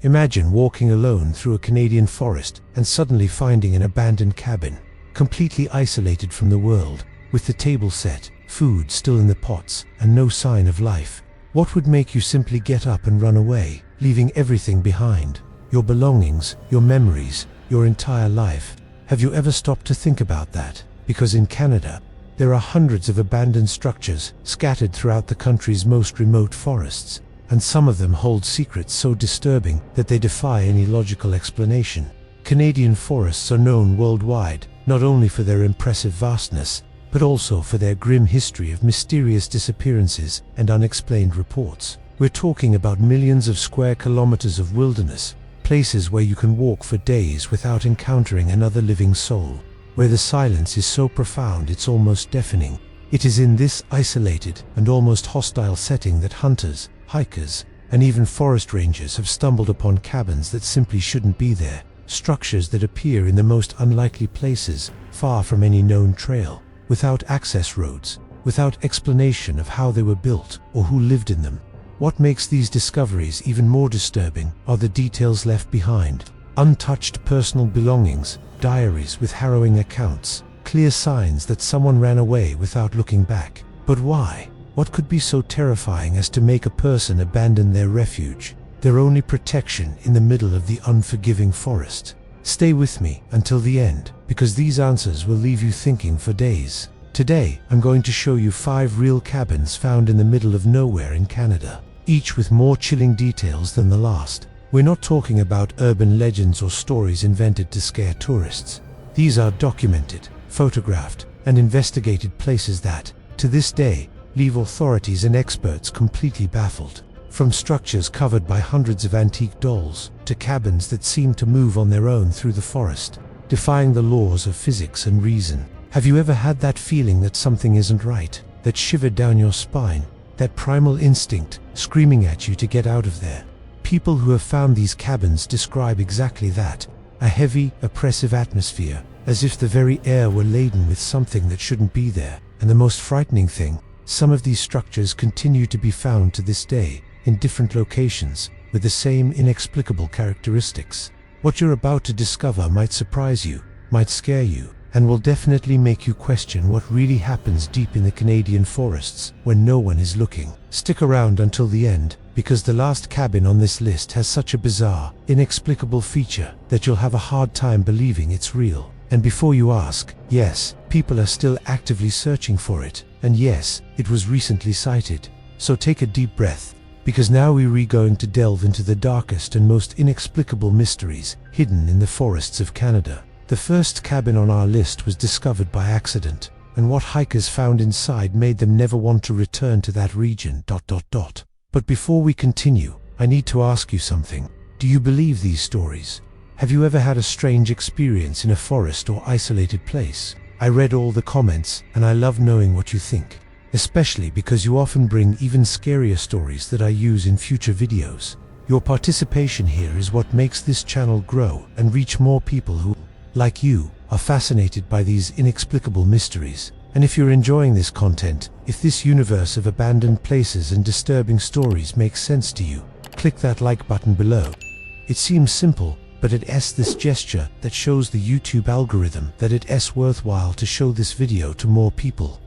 Imagine walking alone through a Canadian forest and suddenly finding an abandoned cabin, completely isolated from the world, with the table set, food still in the pots, and no sign of life. What would make you simply get up and run away, leaving everything behind? Your belongings, your memories, your entire life. Have you ever stopped to think about that? Because in Canada, there are hundreds of abandoned structures scattered throughout the country's most remote forests, and some of them hold secrets so disturbing that they defy any logical explanation. Canadian forests are known worldwide, not only for their impressive vastness, but also for their grim history of mysterious disappearances and unexplained reports. We're talking about millions of square kilometers of wilderness, places where you can walk for days without encountering another living soul, where the silence is so profound it's almost deafening. It is in this isolated and almost hostile setting that hunters, hikers, and even forest rangers have stumbled upon cabins that simply shouldn't be there, structures that appear in the most unlikely places, far from any known trail, without access roads, without explanation of how they were built or who lived in them. What makes these discoveries even more disturbing are the details left behind. Untouched personal belongings, diaries with harrowing accounts, clear signs that someone ran away without looking back. But why? What could be so terrifying as to make a person abandon their refuge, their only protection in the middle of the unforgiving forest? Stay with me until the end, because these answers will leave you thinking for days. Today, I'm going to show you 5 real cabins found in the middle of nowhere in Canada, each with more chilling details than the last. We're not talking about urban legends or stories invented to scare tourists. These are documented, photographed, and investigated places that, to this day, leave authorities and experts completely baffled. From structures covered by hundreds of antique dolls, to cabins that seem to move on their own through the forest, defying the laws of physics and reason. Have you ever had that feeling that something isn't right, that shiver down your spine, that primal instinct screaming at you to get out of there? People who have found these cabins describe exactly that, a heavy, oppressive atmosphere, as if the very air were laden with something that shouldn't be there. And the most frightening thing, some of these structures continue to be found to this day, in different locations, with the same inexplicable characteristics. What you're about to discover might surprise you, might scare you, and will definitely make you question what really happens deep in the Canadian forests when no one is looking. Stick around until the end, because the last cabin on this list has such a bizarre, inexplicable feature that you'll have a hard time believing it's real. And before you ask, yes, people are still actively searching for it, and yes, it was recently sighted. So take a deep breath, because now we're going to delve into the darkest and most inexplicable mysteries hidden in the forests of Canada. The first cabin on our list was discovered by accident, and what hikers found inside made them never want to return to that region. But before we continue, I need to ask you something. Do you believe these stories? Have you ever had a strange experience in a forest or isolated place? I read all the comments, and I love knowing what you think, especially because you often bring even scarier stories that I use in future videos. Your participation here is what makes this channel grow and reach more people who, like you, are fascinated by these inexplicable mysteries. And if you're enjoying this content, if this universe of abandoned places and disturbing stories makes sense to you, click that like button below. It seems simple, but it's this gesture that shows the YouTube algorithm that it's worthwhile to show this video to more people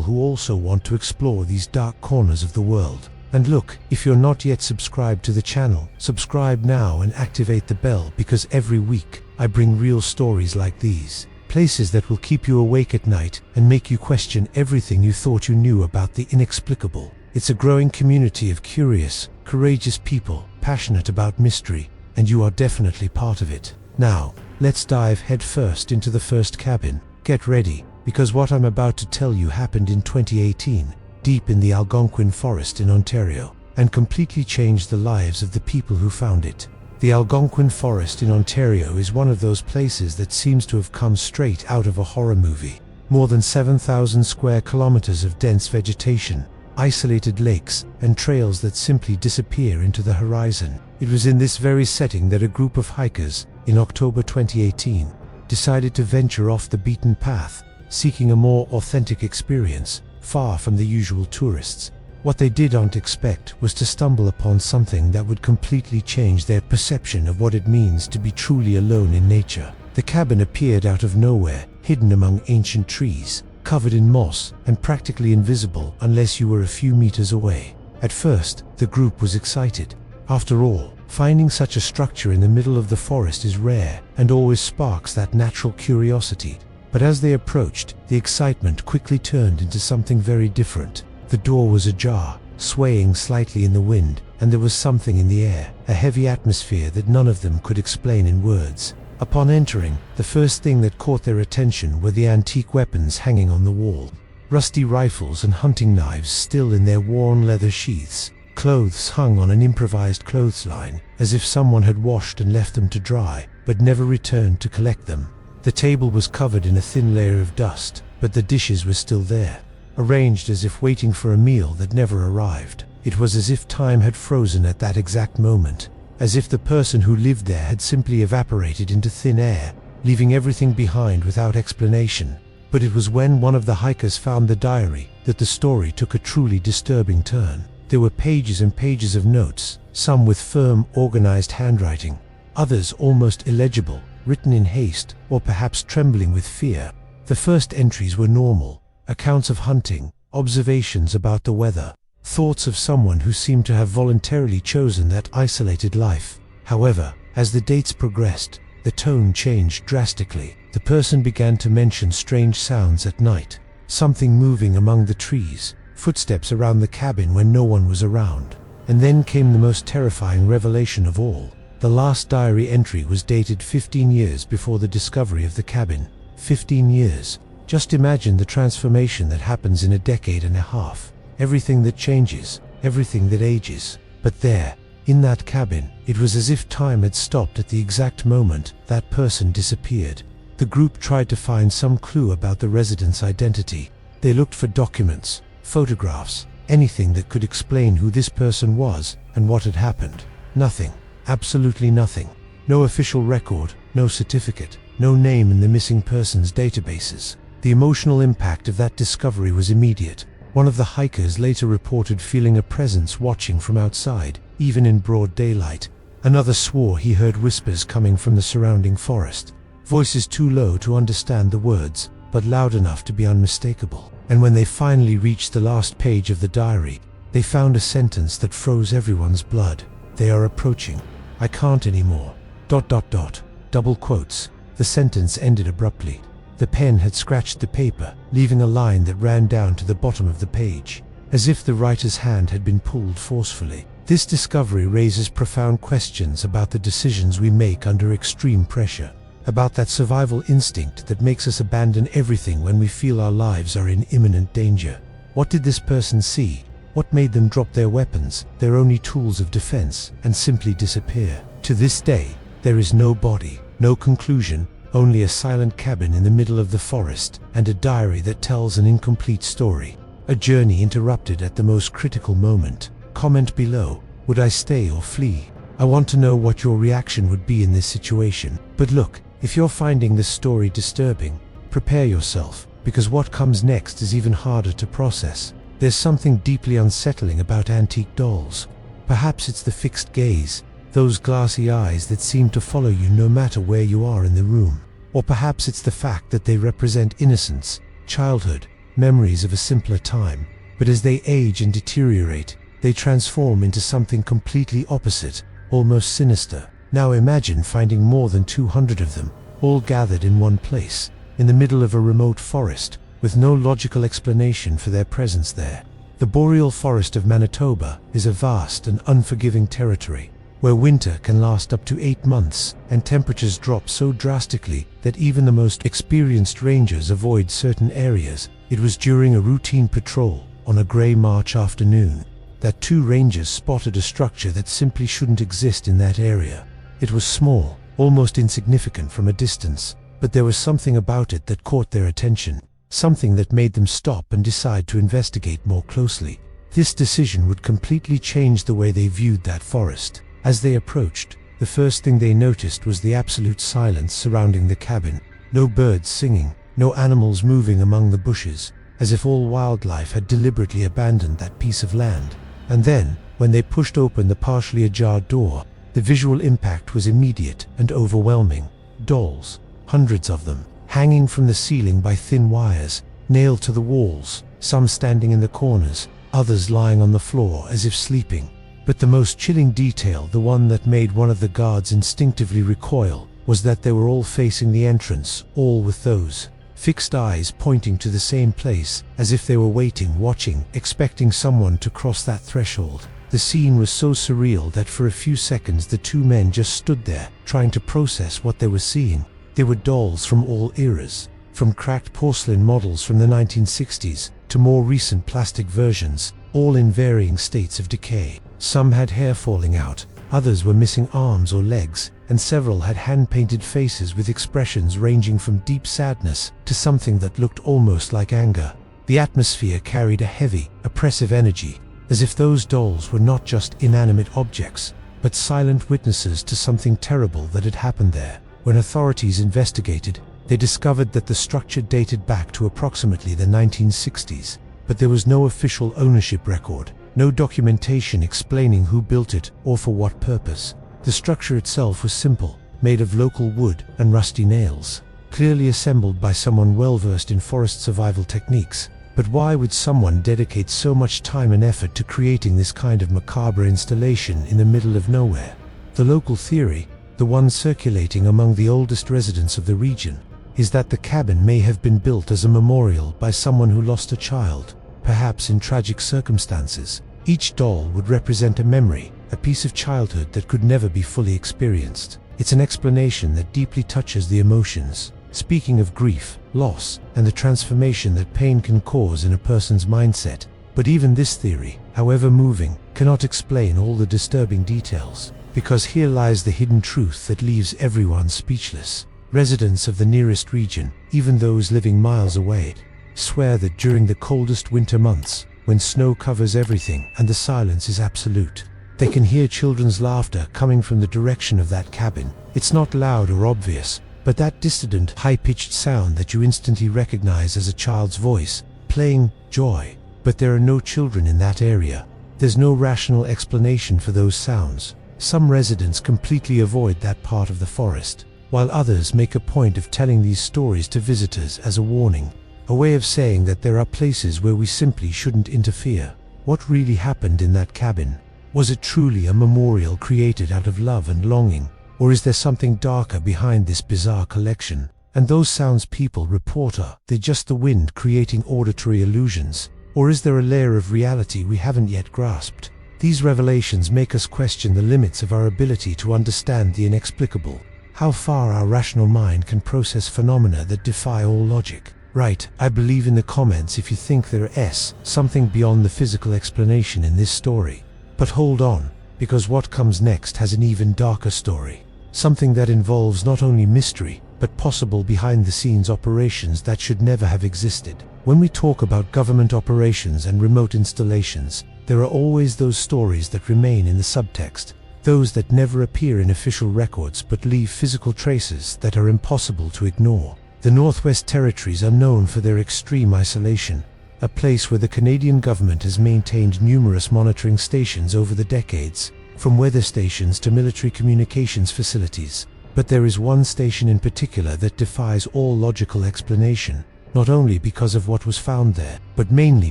who also want to explore these dark corners of the world. And look, if you're not yet subscribed to the channel, subscribe now and activate the bell, because every week I bring real stories like these, places that will keep you awake at night and make you question everything you thought you knew about the inexplicable. It's a growing community of curious, courageous people, passionate about mystery, and you are definitely part of it. Now, let's dive headfirst into the first cabin. Get ready, because what I'm about to tell you happened in 2018, deep in the Algonquin forest in Ontario, and completely changed the lives of the people who found it. The Algonquin forest in Ontario is one of those places that seems to have come straight out of a horror movie. More than 7,000 square kilometers of dense vegetation, isolated lakes, and trails that simply disappear into the horizon. It was in this very setting that a group of hikers, in October 2018, decided to venture off the beaten path, seeking a more authentic experience, far from the usual tourists. What they didn't expect was to stumble upon something that would completely change their perception of what it means to be truly alone in nature. The cabin appeared out of nowhere, hidden among ancient trees, covered in moss, and practically invisible unless you were a few meters away. At first, the group was excited. After all, finding such a structure in the middle of the forest is rare and always sparks that natural curiosity. But as they approached, the excitement quickly turned into something very different. The door was ajar, swaying slightly in the wind, and there was something in the air, a heavy atmosphere that none of them could explain in words. Upon entering, the first thing that caught their attention were the antique weapons hanging on the wall. Rusty rifles and hunting knives still in their worn leather sheaths. Clothes hung on an improvised clothesline, as if someone had washed and left them to dry, but never returned to collect them. The table was covered in a thin layer of dust, but the dishes were still there, arranged as if waiting for a meal that never arrived. It was as if time had frozen at that exact moment, as if the person who lived there had simply evaporated into thin air, leaving everything behind without explanation. But it was when one of the hikers found the diary that the story took a truly disturbing turn. There were pages and pages of notes, some with firm, organized handwriting, others almost illegible, written in haste or perhaps trembling with fear. The first entries were normal, accounts of hunting, observations about the weather, thoughts of someone who seemed to have voluntarily chosen that isolated life. However, as the dates progressed, the tone changed drastically. The person began to mention strange sounds at night, something moving among the trees, footsteps around the cabin when no one was around. And then came the most terrifying revelation of all. The last diary entry was dated 15 years before the discovery of the cabin. 15 years. Just imagine the transformation that happens in a decade and a half. Everything that changes, everything that ages. But there, in that cabin, it was as if time had stopped at the exact moment that person disappeared. The group tried to find some clue about the resident's identity. They looked for documents, photographs, anything that could explain who this person was and what had happened. Nothing. Absolutely nothing. No official record, no certificate, no name in the missing persons databases. The emotional impact of that discovery was immediate. One of the hikers later reported feeling a presence watching from outside, even in broad daylight. Another swore he heard whispers coming from the surrounding forest. Voices too low to understand the words, but loud enough to be unmistakable. And when they finally reached the last page of the diary, they found a sentence that froze everyone's blood. They are approaching. I can't anymore. ... Double quotes. The sentence ended abruptly. The pen had scratched the paper, leaving a line that ran down to the bottom of the page, as if the writer's hand had been pulled forcefully. This discovery raises profound questions about the decisions we make under extreme pressure, about that survival instinct that makes us abandon everything when we feel our lives are in imminent danger. What did this person see? What made them drop their weapons, their only tools of defense, and simply disappear? To this day, there is no body, no conclusion, only a silent cabin in the middle of the forest, and a diary that tells an incomplete story. A journey interrupted at the most critical moment. Comment below. Would I stay or flee? I want to know what your reaction would be in this situation. But look, if you're finding this story disturbing, prepare yourself, because what comes next is even harder to process. There's something deeply unsettling about antique dolls. Perhaps it's the fixed gaze, those glassy eyes that seem to follow you no matter where you are in the room. Or perhaps it's the fact that they represent innocence, childhood, memories of a simpler time. But as they age and deteriorate, they transform into something completely opposite, almost sinister. Now imagine finding more than 200 of them, all gathered in one place, in the middle of a remote forest, with no logical explanation for their presence there. The boreal forest of Manitoba is a vast and unforgiving territory, where winter can last up to 8 months, and temperatures drop so drastically that even the most experienced rangers avoid certain areas. It was during a routine patrol, on a grey March afternoon, that 2 rangers spotted a structure that simply shouldn't exist in that area. It was small, almost insignificant from a distance, but there was something about it that caught their attention, something that made them stop and decide to investigate more closely. This decision would completely change the way they viewed that forest. As they approached, the first thing they noticed was the absolute silence surrounding the cabin. No birds singing, no animals moving among the bushes, as if all wildlife had deliberately abandoned that piece of land. And then, when they pushed open the partially ajar door, the visual impact was immediate and overwhelming. Dolls, hundreds of them, hanging from the ceiling by thin wires, nailed to the walls, some standing in the corners, others lying on the floor as if sleeping. But the most chilling detail, the one that made one of the guards instinctively recoil, was that they were all facing the entrance, all with those fixed eyes pointing to the same place, as if they were waiting, watching, expecting someone to cross that threshold. The scene was so surreal that for a few seconds the two men just stood there, trying to process what they were seeing. They were dolls from all eras, from cracked porcelain models from the 1960s to more recent plastic versions, all in varying states of decay. Some had hair falling out, others were missing arms or legs, and several had hand-painted faces with expressions ranging from deep sadness to something that looked almost like anger. The atmosphere carried a heavy, oppressive energy, as if those dolls were not just inanimate objects, but silent witnesses to something terrible that had happened there. When authorities investigated, they discovered that the structure dated back to approximately the 1960s, but there was no official ownership record, no documentation explaining who built it or for what purpose. The structure itself was simple, made of local wood and rusty nails, clearly assembled by someone well-versed in forest survival techniques. But why would someone dedicate so much time and effort to creating this kind of macabre installation in the middle of nowhere? The local theory, the one circulating among the oldest residents of the region, is that the cabin may have been built as a memorial by someone who lost a child, perhaps in tragic circumstances. Each doll would represent a memory, a piece of childhood that could never be fully experienced. It's an explanation that deeply touches the emotions, speaking of grief, loss, and the transformation that pain can cause in a person's mindset. But even this theory, however moving, cannot explain all the disturbing details, because here lies the hidden truth that leaves everyone speechless. Residents of the nearest region, even those living miles away, swear that during the coldest winter months, when snow covers everything and the silence is absolute, they can hear children's laughter coming from the direction of that cabin. It's not loud or obvious, but that distant, high-pitched sound that you instantly recognize as a child's voice, playing joy. But there are no children in that area. There's no rational explanation for those sounds. Some residents completely avoid that part of the forest, while others make a point of telling these stories to visitors as a warning, a way of saying that there are places where we simply shouldn't interfere. What really happened in that cabin? Was it truly a memorial created out of love and longing? Or is there something darker behind this bizarre collection? And those sounds people report, are they just the wind creating auditory illusions? Or is there a layer of reality we haven't yet grasped? These revelations make us question the limits of our ability to understand the inexplicable, how far our rational mind can process phenomena that defy all logic. Right, I believe in the comments if you think there is something beyond the physical explanation in this story. But hold on, because what comes next has an even darker story. Something that involves not only mystery, but possible behind-the-scenes operations that should never have existed. When we talk about government operations and remote installations, there are always those stories that remain in the subtext, those that never appear in official records but leave physical traces that are impossible to ignore. The Northwest Territories are known for their extreme isolation, a place where the Canadian government has maintained numerous monitoring stations over the decades, from weather stations to military communications facilities. But there is one station in particular that defies all logical explanation, not only because of what was found there, but mainly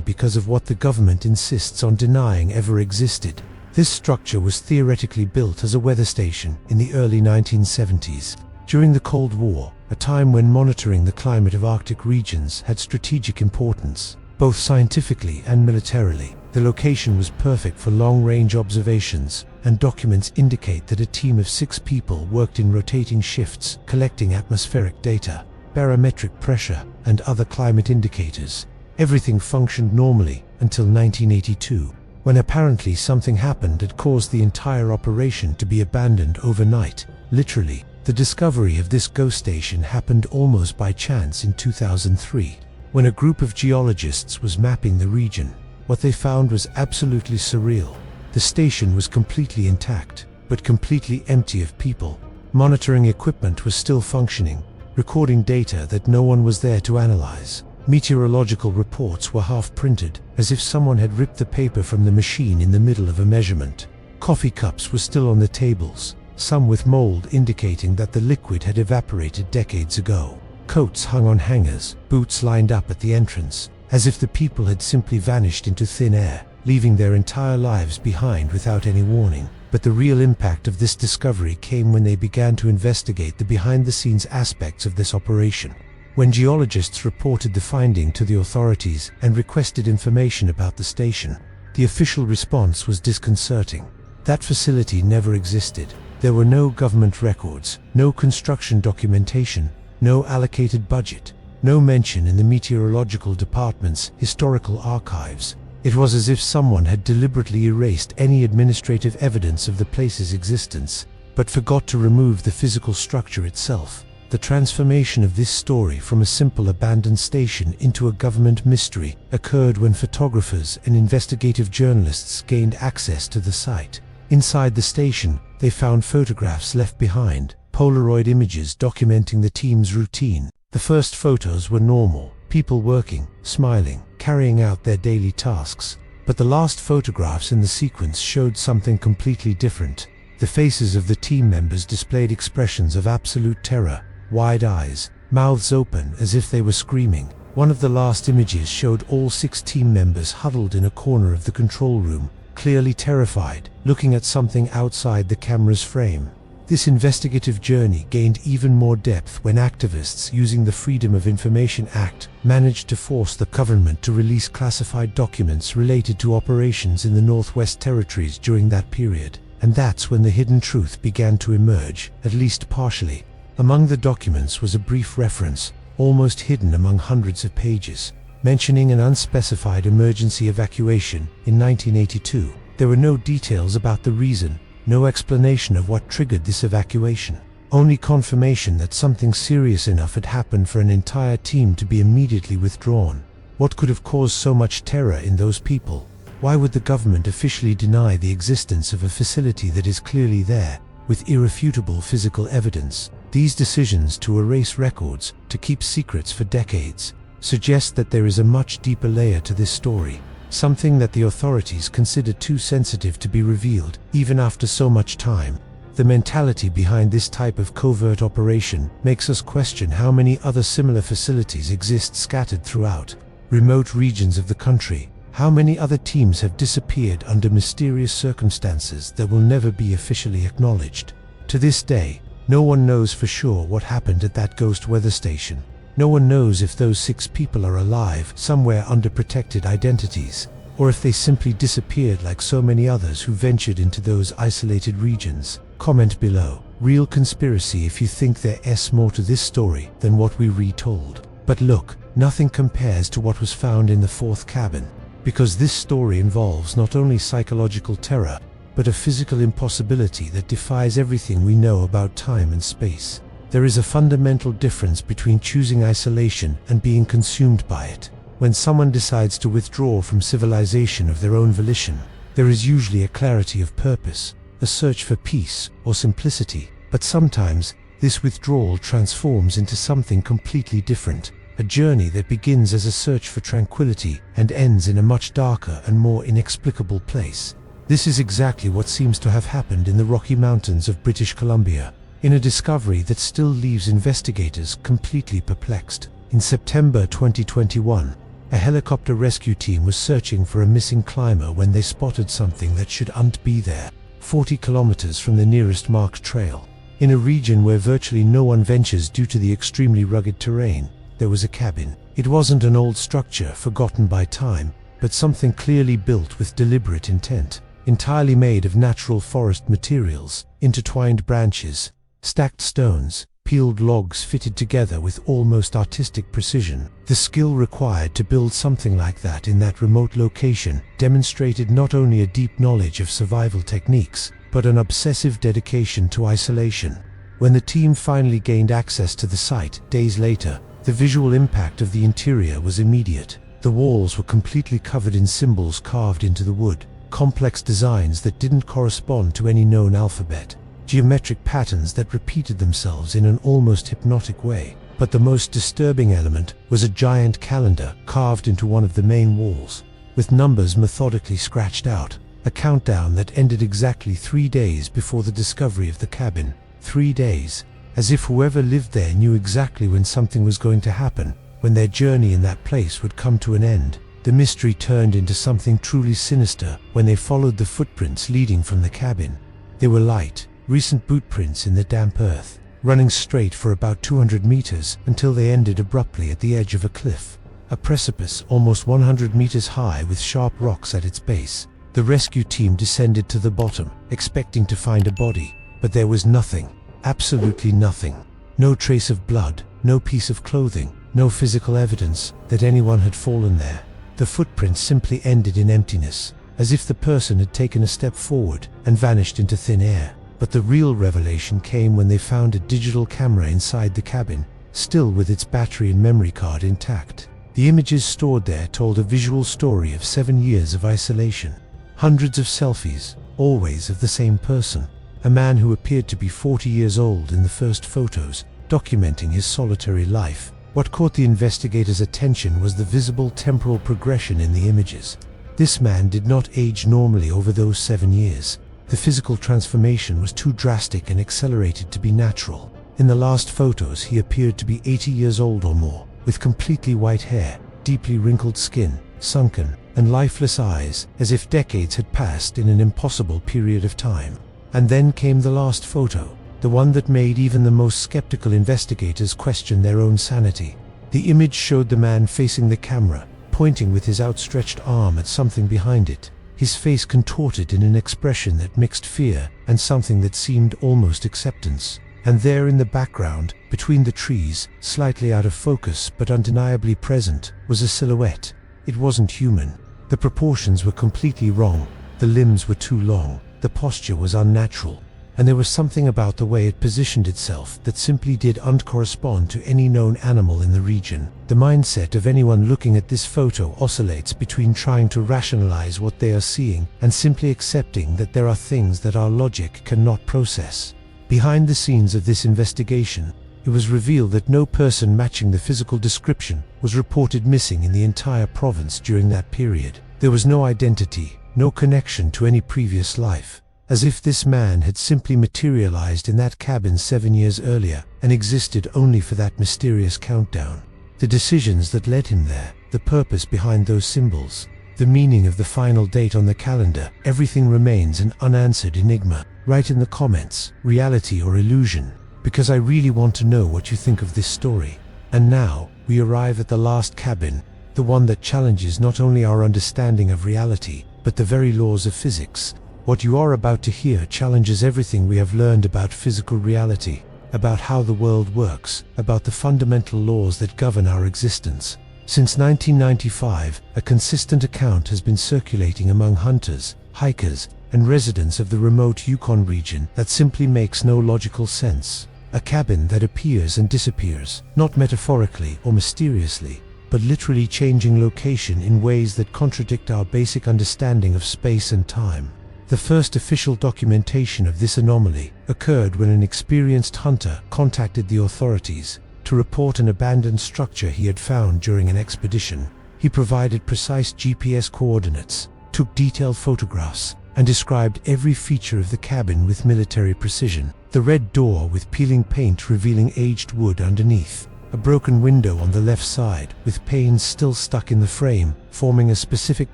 because of what the government insists on denying ever existed. This structure was theoretically built as a weather station in the early 1970s, during the Cold War, a time when monitoring the climate of Arctic regions had strategic importance, both scientifically and militarily. The location was perfect for long-range observations, and documents indicate that a team of 6 people worked in rotating shifts, collecting atmospheric data, barometric pressure, and other climate indicators. Everything functioned normally until 1982, when apparently something happened that caused the entire operation to be abandoned overnight. Literally, the discovery of this ghost station happened almost by chance in 2003, when a group of geologists was mapping the region. What they found was absolutely surreal. The station was completely intact, but completely empty of people. Monitoring equipment was still functioning, recording data that no one was there to analyze. Meteorological reports were half-printed, as if someone had ripped the paper from the machine in the middle of a measurement. Coffee cups were still on the tables, some with mold indicating that the liquid had evaporated decades ago. Coats hung on hangers, boots lined up at the entrance, as if the people had simply vanished into thin air, leaving their entire lives behind without any warning. But the real impact of this discovery came when they began to investigate the behind-the-scenes aspects of this operation. When geologists reported the finding to the authorities and requested information about the station, the official response was disconcerting. That facility never existed. There were no government records, no construction documentation, no allocated budget, no mention in the meteorological department's historical archives. It was as if someone had deliberately erased any administrative evidence of the place's existence, but forgot to remove the physical structure itself. The transformation of this story from a simple abandoned station into a government mystery occurred when photographers and investigative journalists gained access to the site. Inside the station, they found photographs left behind, Polaroid images documenting the team's routine. The first photos were normal, people working, smiling, carrying out their daily tasks. But the last photographs in the sequence showed something completely different. The faces of the team members displayed expressions of absolute terror, wide eyes, mouths open as if they were screaming. One of the last images showed all 6 team members huddled in a corner of the control room, clearly terrified, looking at something outside the camera's frame. This investigative journey gained even more depth when activists using the Freedom of Information Act managed to force the government to release classified documents related to operations in the Northwest Territories during that period. And that's when the hidden truth began to emerge, at least partially. Among the documents was a brief reference, almost hidden among hundreds of pages, mentioning an unspecified emergency evacuation in 1982. There were no details about the reason, no explanation of what triggered this evacuation, only confirmation that something serious enough had happened for an entire team to be immediately withdrawn. What could have caused so much terror in those people? Why would the government officially deny the existence of a facility that is clearly there, with irrefutable physical evidence? These decisions to erase records, to keep secrets for decades, suggest that there is a much deeper layer to this story, something that the authorities consider too sensitive to be revealed, even after so much time. The mentality behind this type of covert operation makes us question how many other similar facilities exist scattered throughout remote regions of the country. How many other teams have disappeared under mysterious circumstances that will never be officially acknowledged? To this day, no one knows for sure what happened at that ghost weather station. No one knows if those 6 people are alive somewhere under protected identities, or if they simply disappeared like so many others who ventured into those isolated regions. Comment below. Real conspiracy if you think there's more to this story than what we retold. But look, nothing compares to what was found in the 4th cabin. Because this story involves not only psychological terror, but a physical impossibility that defies everything we know about time and space. There is a fundamental difference between choosing isolation and being consumed by it. When someone decides to withdraw from civilization of their own volition, there is usually a clarity of purpose, a search for peace or simplicity. But sometimes, this withdrawal transforms into something completely different, a journey that begins as a search for tranquility and ends in a much darker and more inexplicable place. This is exactly what seems to have happened in the Rocky Mountains of British Columbia, in a discovery that still leaves investigators completely perplexed. In September 2021, a helicopter rescue team was searching for a missing climber when they spotted something that shouldn't be there, 40 kilometers from the nearest marked trail. In a region where virtually no one ventures due to the extremely rugged terrain, there was a cabin. It wasn't an old structure forgotten by time, but something clearly built with deliberate intent, entirely made of natural forest materials, intertwined branches, stacked stones, peeled logs fitted together with almost artistic precision. The skill required to build something like that in that remote location demonstrated not only a deep knowledge of survival techniques, but an obsessive dedication to isolation. When the team finally gained access to the site, days later, the visual impact of the interior was immediate. The walls were completely covered in symbols carved into the wood, complex designs that didn't correspond to any known alphabet, geometric patterns that repeated themselves in an almost hypnotic way. But the most disturbing element was a giant calendar carved into one of the main walls, with numbers methodically scratched out, a countdown that ended exactly 3 days before the discovery of the cabin. 3 days, as if whoever lived there knew exactly when something was going to happen, when their journey in that place would come to an end. The mystery turned into something truly sinister when they followed the footprints leading from the cabin. They were light, recent boot prints in the damp earth, running straight for about 200 meters until they ended abruptly at the edge of a cliff. A precipice almost 100 meters high with sharp rocks at its base. The rescue team descended to the bottom, expecting to find a body, but there was nothing, absolutely nothing. No trace of blood, no piece of clothing, no physical evidence that anyone had fallen there. The footprints simply ended in emptiness, as if the person had taken a step forward and vanished into thin air. But the real revelation came when they found a digital camera inside the cabin, still with its battery and memory card intact. The images stored there told a visual story of 7 years of isolation. Hundreds of selfies, always of the same person. A man who appeared to be 40 years old in the first photos, documenting his solitary life. What caught the investigators' attention was the visible temporal progression in the images. This man did not age normally over those 7 years. The physical transformation was too drastic and accelerated to be natural. In the last photos, he appeared to be 80 years old or more, with completely white hair, deeply wrinkled skin, sunken, and lifeless eyes, as if decades had passed in an impossible period of time. And then came the last photo, the one that made even the most skeptical investigators question their own sanity. The image showed the man facing the camera, pointing with his outstretched arm at something behind it, his face contorted in an expression that mixed fear and something that seemed almost acceptance. And there in the background, between the trees, slightly out of focus but undeniably present, was a silhouette. It wasn't human. The proportions were completely wrong, the limbs were too long, the posture was unnatural, and there was something about the way it positioned itself that simply didn't correspond to any known animal in the region. The mindset of anyone looking at this photo oscillates between trying to rationalize what they are seeing and simply accepting that there are things that our logic cannot process. Behind the scenes of this investigation, it was revealed that no person matching the physical description was reported missing in the entire province during that period. There was no identity, no connection to any previous life, as if this man had simply materialized in that cabin 7 years earlier and existed only for that mysterious countdown. The decisions that led him there, the purpose behind those symbols, the meaning of the final date on the calendar, everything remains an unanswered enigma. Write in the comments, reality or illusion, because I really want to know what you think of this story. And now, we arrive at the last cabin, the one that challenges not only our understanding of reality, but the very laws of physics. What you are about to hear challenges everything we have learned about physical reality, about how the world works, about the fundamental laws that govern our existence. Since 1995, a consistent account has been circulating among hunters, hikers, and residents of the remote Yukon region that simply makes no logical sense. A cabin that appears and disappears, not metaphorically or mysteriously, but literally changing location in ways that contradict our basic understanding of space and time. The first official documentation of this anomaly occurred when an experienced hunter contacted the authorities to report an abandoned structure he had found during an expedition. He provided precise GPS coordinates, took detailed photographs, and described every feature of the cabin with military precision. The red door with peeling paint revealing aged wood underneath, a broken window on the left side with panes still stuck in the frame, forming a specific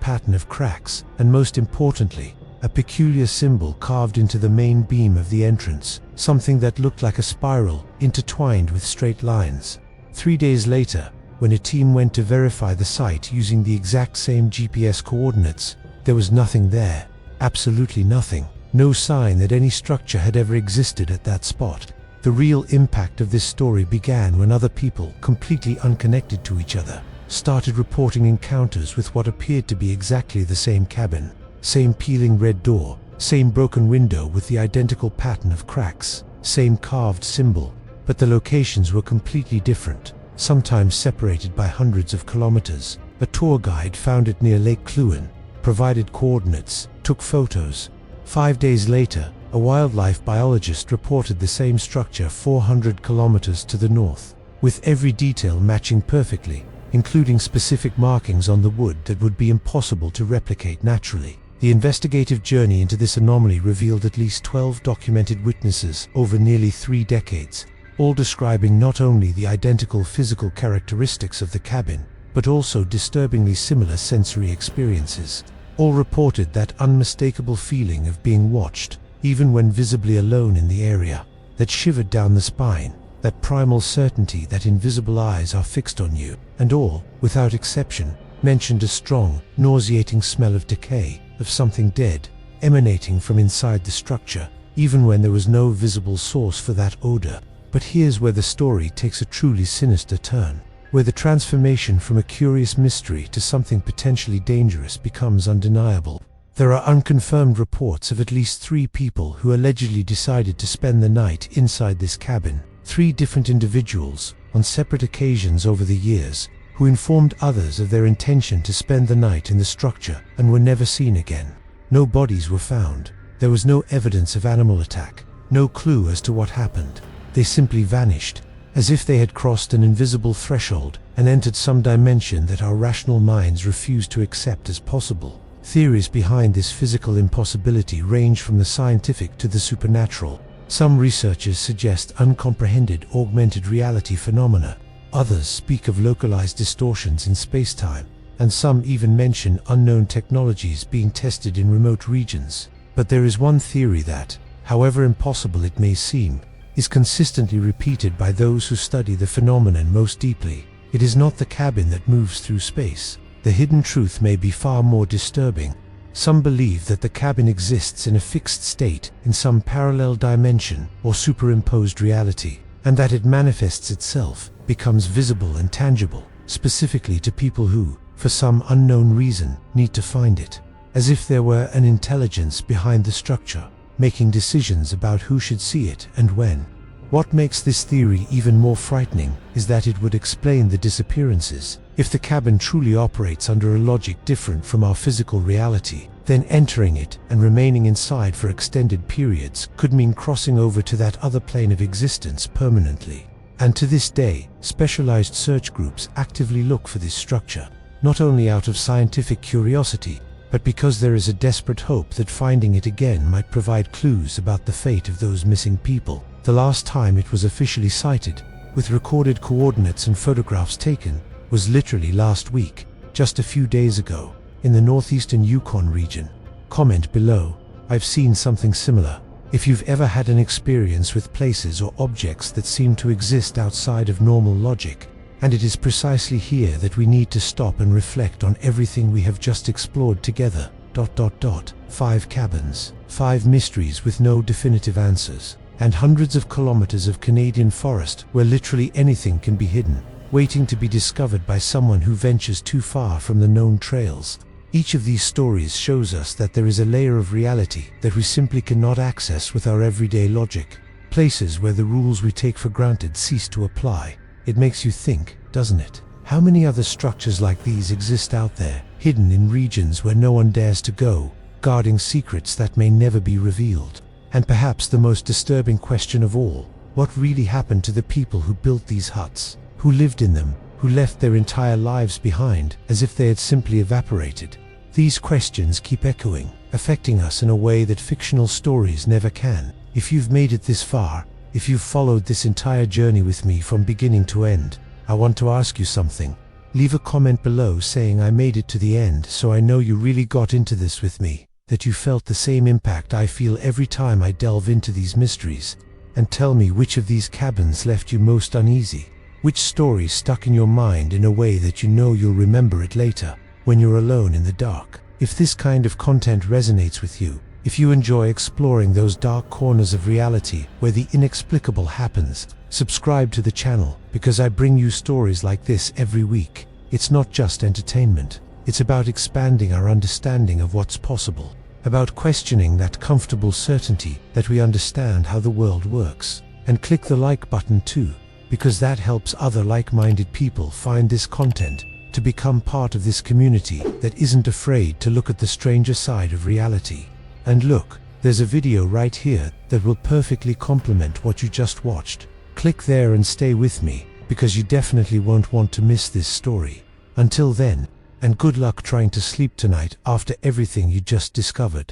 pattern of cracks, and most importantly, a peculiar symbol carved into the main beam of the entrance, something that looked like a spiral, intertwined with straight lines. 3 days later, when a team went to verify the site using the exact same GPS coordinates, there was nothing there. Absolutely nothing. No sign that any structure had ever existed at that spot. The real impact of this story began when other people, completely unconnected to each other, started reporting encounters with what appeared to be exactly the same cabin. Same peeling red door, same broken window with the identical pattern of cracks, same carved symbol, but the locations were completely different, sometimes separated by hundreds of kilometers. A tour guide found it near Lake Cluin, provided coordinates, took photos. 5 days later, a wildlife biologist reported the same structure 400 kilometers to the north. with every detail matching perfectly, including specific markings on the wood that would be impossible to replicate naturally. The investigative journey into this anomaly revealed at least 12 documented witnesses over nearly 3 decades, all describing not only the identical physical characteristics of the cabin, but also disturbingly similar sensory experiences. All reported that unmistakable feeling of being watched, even when visibly alone in the area, that shivered down the spine, that primal certainty that invisible eyes are fixed on you, and all, without exception, mentioned a strong, nauseating smell of decay, of something dead, emanating from inside the structure, even when there was no visible source for that odor. But here's where the story takes a truly sinister turn, where the transformation from a curious mystery to something potentially dangerous becomes undeniable. There are unconfirmed reports of at least 3 people who allegedly decided to spend the night inside this cabin. 3 different individuals, on separate occasions over the years, who informed others of their intention to spend the night in the structure and were never seen again. No bodies were found. There was no evidence of animal attack, no clue as to what happened. They simply vanished, as if they had crossed an invisible threshold and entered some dimension that our rational minds refuse to accept as possible. Theories behind this physical impossibility range from the scientific to the supernatural. Some researchers suggest uncomprehended augmented reality phenomena. Others speak of localized distortions in space-time, and some even mention unknown technologies being tested in remote regions. But there is one theory that, however impossible it may seem, is consistently repeated by those who study the phenomenon most deeply. It is not the cabin that moves through space. The hidden truth may be far more disturbing. Some believe that the cabin exists in a fixed state in some parallel dimension or superimposed reality, and that it manifests itself, becomes visible and tangible, specifically to people who, for some unknown reason, need to find it. As if there were an intelligence behind the structure, making decisions about who should see it and when. What makes this theory even more frightening is that it would explain the disappearances. If the cabin truly operates under a logic different from our physical reality, then entering it and remaining inside for extended periods could mean crossing over to that other plane of existence permanently. And to this day, specialized search groups actively look for this structure, not only out of scientific curiosity, but because there is a desperate hope that finding it again might provide clues about the fate of those missing people. The last time it was officially sighted, with recorded coordinates and photographs taken, was literally last week, just a few days ago, in the northeastern Yukon region. Comment below. I've seen something similar. If you've ever had an experience with places or objects that seem to exist outside of normal logic, and it is precisely here that we need to stop and reflect on everything we have just explored together. 5 cabins, 5 mysteries with no definitive answers, and hundreds of kilometers of Canadian forest where literally anything can be hidden, waiting to be discovered by someone who ventures too far from the known trails. Each of these stories shows us that there is a layer of reality that we simply cannot access with our everyday logic, places where the rules we take for granted cease to apply. It makes you think, doesn't it? How many other structures like these exist out there, hidden in regions where no one dares to go, guarding secrets that may never be revealed? And perhaps the most disturbing question of all, what really happened to the people who built these huts, who lived in them, who left their entire lives behind as if they had simply evaporated? These questions keep echoing, affecting us in a way that fictional stories never can. If you've made it this far, if you've followed this entire journey with me from beginning to end, I want to ask you something. Leave a comment below saying I made it to the end, so I know you really got into this with me, that you felt the same impact I feel every time I delve into these mysteries. And tell me which of these cabins left you most uneasy. Which story stuck in your mind in a way that you know you'll remember it later, when you're alone in the dark. If this kind of content resonates with you, if you enjoy exploring those dark corners of reality where the inexplicable happens, subscribe to the channel, because I bring you stories like this every week. It's not just entertainment. It's about expanding our understanding of what's possible, about questioning that comfortable certainty that we understand how the world works. And click the like button too, because that helps other like-minded people find this content, to become part of this community that isn't afraid to look at the stranger side of reality. And look, there's a video right here that will perfectly complement what you just watched. Click there and stay with me, because you definitely won't want to miss this story. Until then, and good luck trying to sleep tonight after everything you just discovered.